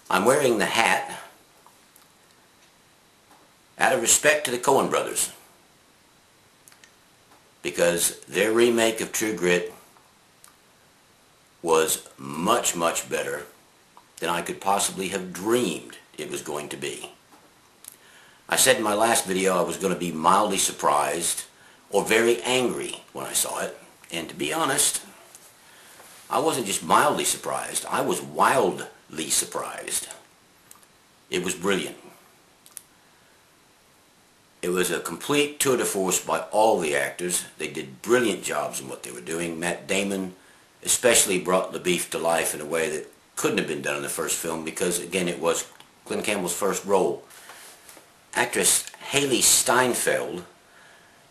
I'm wearing the hat out of respect to the Coen brothers, because their remake of True Grit was much, much better than I could possibly have dreamed it was going to be. I said in my last video I was going to be mildly surprised or very angry when I saw it, and to be honest, I wasn't just mildly surprised, I was wildly surprised. It was brilliant. It was a complete tour de force by all the actors. They did brilliant jobs in what they were doing. Matt Damon especially brought the beef to life in a way that couldn't have been done in the first film because, again, it was Glenn Campbell's first role. Actress Haley Steinfeld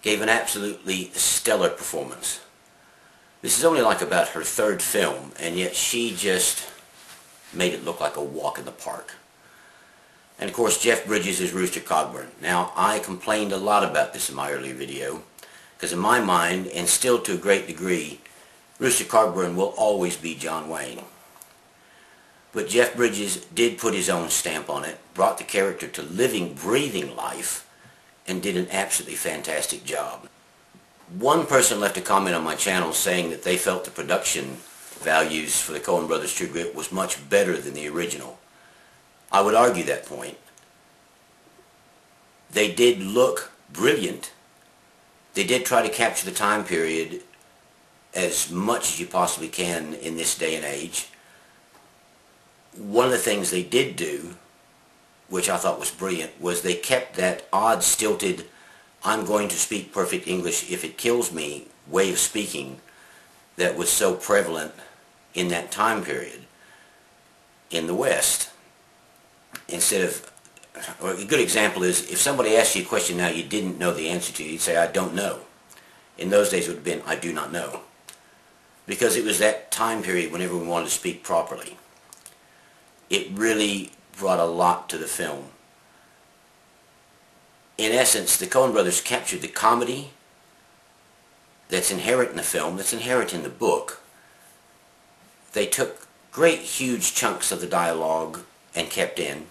gave an absolutely stellar performance. This is only like about her third film, and yet she just made it look like a walk in the park. And of course, Jeff Bridges is Rooster Cogburn. Now, I complained a lot about this in my earlier video, because in my mind, and still to a great degree, Rooster Cogburn will always be John Wayne. But Jeff Bridges did put his own stamp on it, brought the character to living, breathing life, and did an absolutely fantastic job. One person left a comment on my channel saying that they felt the production values for the Coen Brothers' True Grit was much better than the original. I would argue that point. They did look brilliant. They did try to capture the time period as much as you possibly can in this day and age. One of the things they did do, which I thought was brilliant, was they kept that odd, stilted, I'm going to speak perfect English if it kills me way of speaking that was so prevalent in that time period in the West. Instead of, or a good example is, if somebody asked you a question now you didn't know the answer to, you'd say, I don't know. In those days it would have been, I do not know. Because it was that time period when everyone wanted to speak properly. It really brought a lot to the film. In essence, the Coen brothers captured the comedy that's inherent in the film, that's inherent in the book. They took great huge chunks of the dialogue and kept in.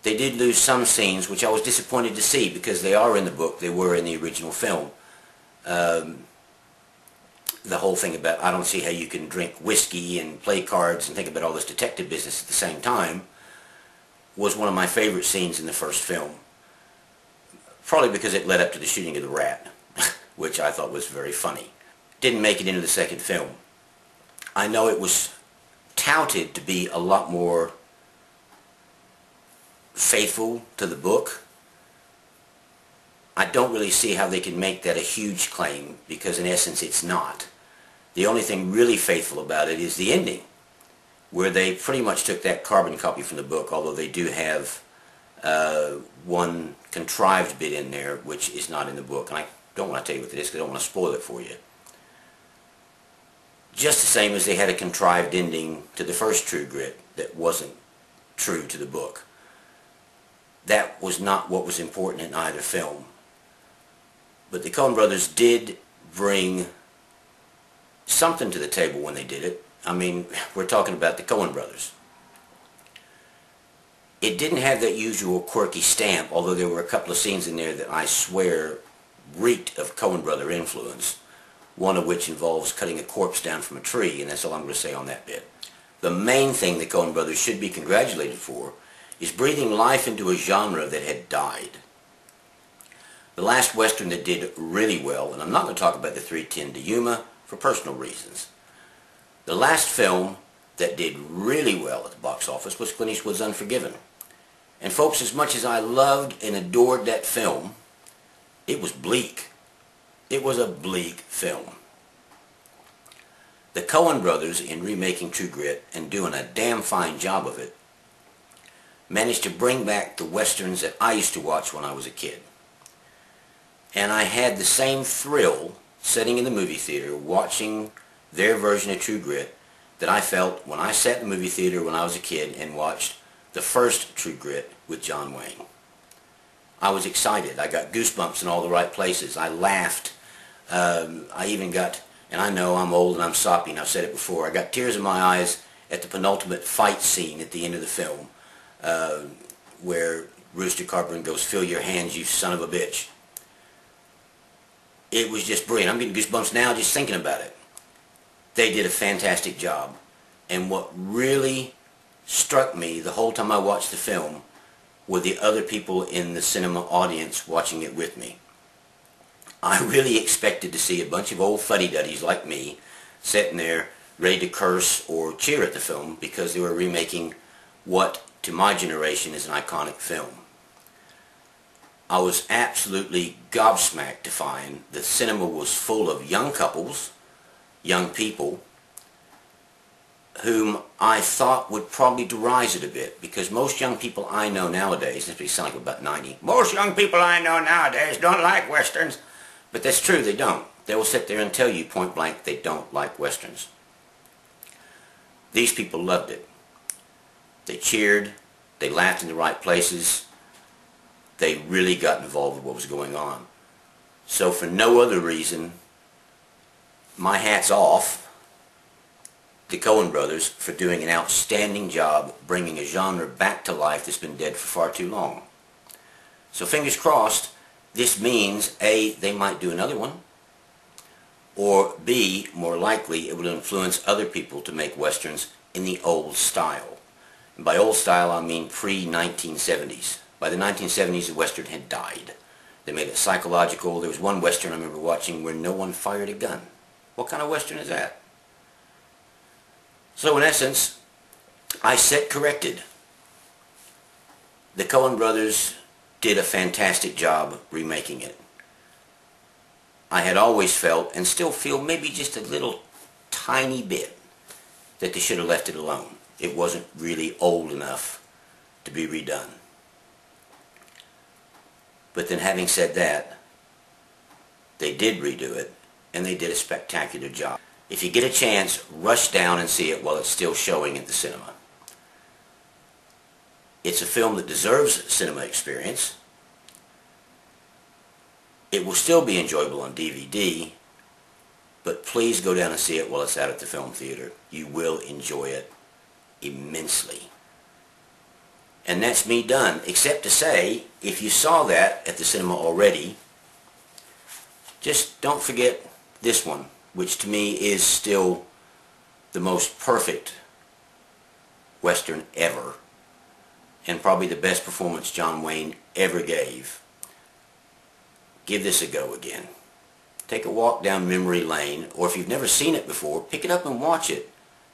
They did lose some scenes, which I was disappointed to see because they are in the book, they were in the original film. The whole thing about, I don't see how you can drink whiskey and play cards and think about all this detective business at the same time, was one of my favorite scenes in the first film. Probably because it led up to the shooting of the rat, which I thought was very funny. Didn't make it into the second film. I know it was touted to be a lot more faithful to the book. I don't really see how they can make that a huge claim, because in essence it's not. The only thing really faithful about it is the ending, where they pretty much took that carbon copy from the book, although they do have one contrived bit in there which is not in the book. And I don't want to tell you what it is because I don't want to spoil it for you. Just the same as they had a contrived ending to the first True Grit that wasn't true to the book. That was not what was important in either film. But the Coen brothers did bring something to the table when they did it. I mean, we're talking about the Coen brothers. It didn't have that usual quirky stamp, although there were a couple of scenes in there that I swear reeked of Coen brother influence, one of which involves cutting a corpse down from a tree, and that's all I'm going to say on that bit. The main thing the Coen brothers should be congratulated for is breathing life into a genre that had died. The last Western that did really well, and I'm not going to talk about the 3:10 to Yuma for personal reasons. The last film that did really well at the box office was Clint Eastwood's Unforgiven. And folks, as much as I loved and adored that film, it was bleak. It was a bleak film. The Coen brothers, in remaking True Grit and doing a damn fine job of it, managed to bring back the westerns that I used to watch when I was a kid. And I had the same thrill sitting in the movie theater watching their version of True Grit that I felt when I sat in the movie theater when I was a kid and watched the first True Grit with John Wayne. I was excited. I got goosebumps in all the right places. I laughed. I even got, and I know I'm old and I'm soppy and I've said it before, I got tears in my eyes at the penultimate fight scene at the end of the film, where Rooster Carpenter goes, "Fill your hands, you son of a bitch." It was just brilliant. I'm getting goosebumps now just thinking about it. They did a fantastic job. And what really struck me the whole time I watched the film were the other people in the cinema audience watching it with me. I really expected to see a bunch of old fuddy-duddies like me sitting there ready to curse or cheer at the film because they were remaking what, to my generation, is an iconic film. I was absolutely gobsmacked to find the cinema was full of young couples, young people, whom I thought would probably deride it a bit, because most young people I know nowadays, this may sound like about 90, most young people I know nowadays don't like Westerns. But that's true, they don't. They will sit there and tell you point blank they don't like Westerns. These people loved it. They cheered, they laughed in the right places, they really got involved with what was going on. So for no other reason, my hat's off the Coen brothers for doing an outstanding job bringing a genre back to life that's been dead for far too long. So fingers crossed, this means A, they might do another one, or B, more likely it will influence other people to make Westerns in the old style. And by old style I mean pre-1970s. By the 1970s the Western had died. They made it psychological. There was one Western I remember watching where no one fired a gun. What kind of Western is that? So in essence, I set corrected. The Coen brothers did a fantastic job remaking it. I had always felt, and still feel maybe just a little tiny bit, that they should have left it alone. It wasn't really old enough to be redone. But then having said that, they did redo it, and they did a spectacular job. If you get a chance, rush down and see it while it's still showing at the cinema. It's a film that deserves cinema experience. It will still be enjoyable on DVD, but please go down and see it while it's out at the film theater. You will enjoy it immensely. And that's me done, except to say, if you saw that at the cinema already, just don't forget this one, which to me is still the most perfect Western ever, and probably the best performance John Wayne ever gave. Give this a go again. Take a walk down memory lane, or if you've never seen it before, pick it up and watch it.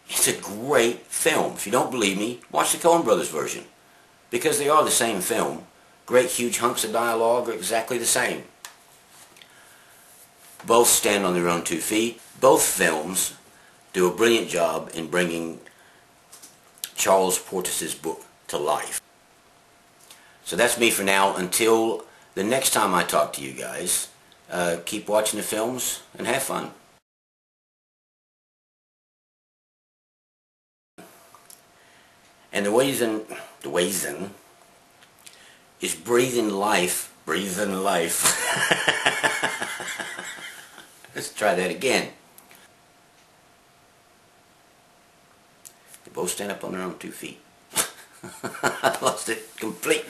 It's a great film. If you don't believe me, watch the Coen brothers version, because they are the same film. Great huge hunks of dialogue are exactly the same. Both stand on their own 2 feet. Both films do a brilliant job in bringing Charles Portis's book to life. So that's me for now. Until the next time I talk to you guys, keep watching the films and have fun. And the reason is breathing life. Let's try that again. They both stand up on their own 2 feet. I lost it completely.